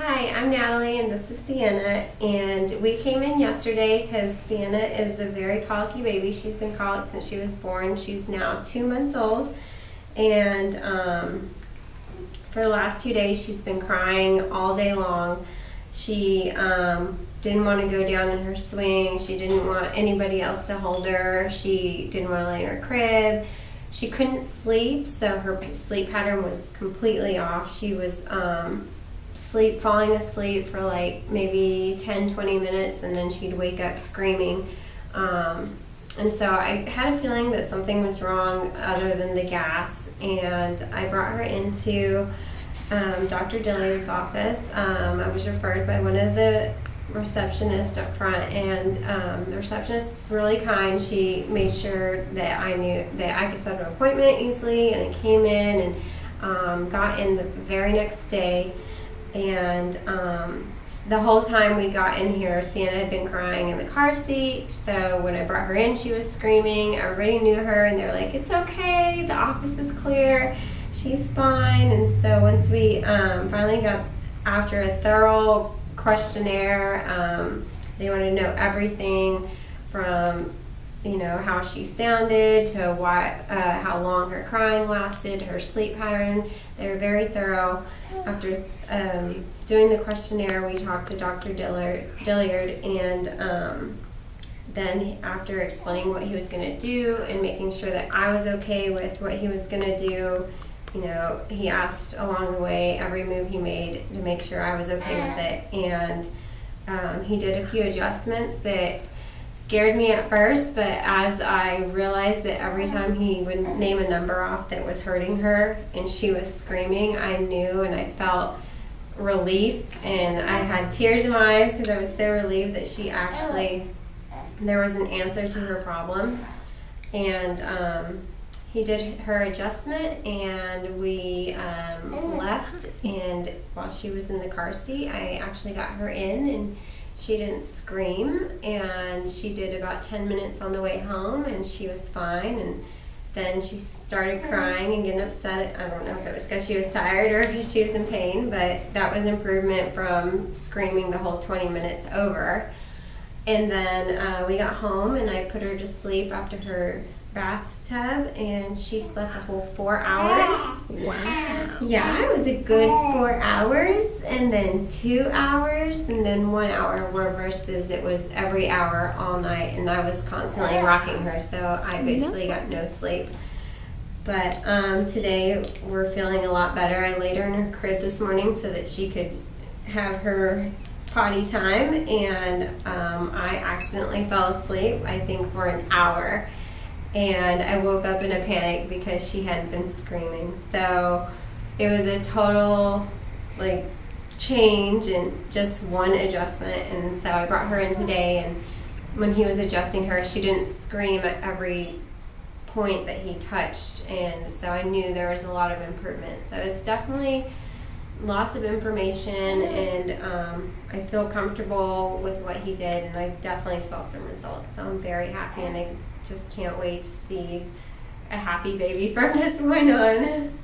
Hi, I'm Natalie and this is Sienna, and we came in yesterday because Sienna is a very colicky baby. She's been colic since she was born. She's now 2 months old, and for the last 2 days she's been crying all day long. She didn't want to go down in her swing. She didn't want anybody else to hold her. She didn't want to lay in her crib. She couldn't sleep, so her sleep pattern was completely off. She was falling asleep for like maybe 10-20 minutes, and then she'd wake up screaming. And so I had a feeling that something was wrong other than the gas, and I brought her into Dr. Dilliard's office. I was referred by one of the receptionists up front, and the receptionist was really kind. She made sure that I knew that I could set an appointment easily, and I came in and got in the very next day. And the whole time we got in here, Sienna had been crying in the car seat. So when I brought her in, she was screaming. Everybody knew her, and they're like, "It's okay, the office is clear, she's fine." And so once we finally got, after a thorough questionnaire, they wanted to know everything from how she sounded to how long her crying lasted, her sleep pattern. They were very thorough. After doing the questionnaire, we talked to Dr. Dilliard, and then after explaining what he was going to do and making sure that I was okay with what he was going to do, he asked along the way every move he made to make sure I was okay with it. And he did a few adjustments that scared me at first, but as I realized that every time he would name a number off that was hurting her and she was screaming, I knew, and I felt relief, and I had tears in my eyes because I was so relieved that she actually, there was an answer to her problem. And he did her adjustment, and we left, and while she was in the car seat, I actually got her in, and she didn't scream, and she did about 10 minutes on the way home, and she was fine. And then she started crying and getting upset. I don't know if it was because she was tired or because she was in pain, but that was improvement from screaming the whole 20 minutes over. And then we got home, and I put her to sleep after her bathtub, and she slept a whole 4 hours. Wow. Yeah, it was a good 4 hours, and then 2 hours, and then 1 hour, where versus it was every hour all night, and I was constantly rocking her, so I basically got no sleep. But today we're feeling a lot better. I laid her in her crib this morning so that she could have her potty time, and I accidentally fell asleep, I think for an hour. And I woke up in a panic because she had been screaming. So it was a total change and just one adjustment. And so I brought her in today, and when he was adjusting her, she didn't scream at every point that he touched. And so I knew there was a lot of improvement. So it's definitely lots of information, and I feel comfortable with what he did, and I definitely saw some results. So I'm very happy, and I just can't wait to see a happy baby from this point on.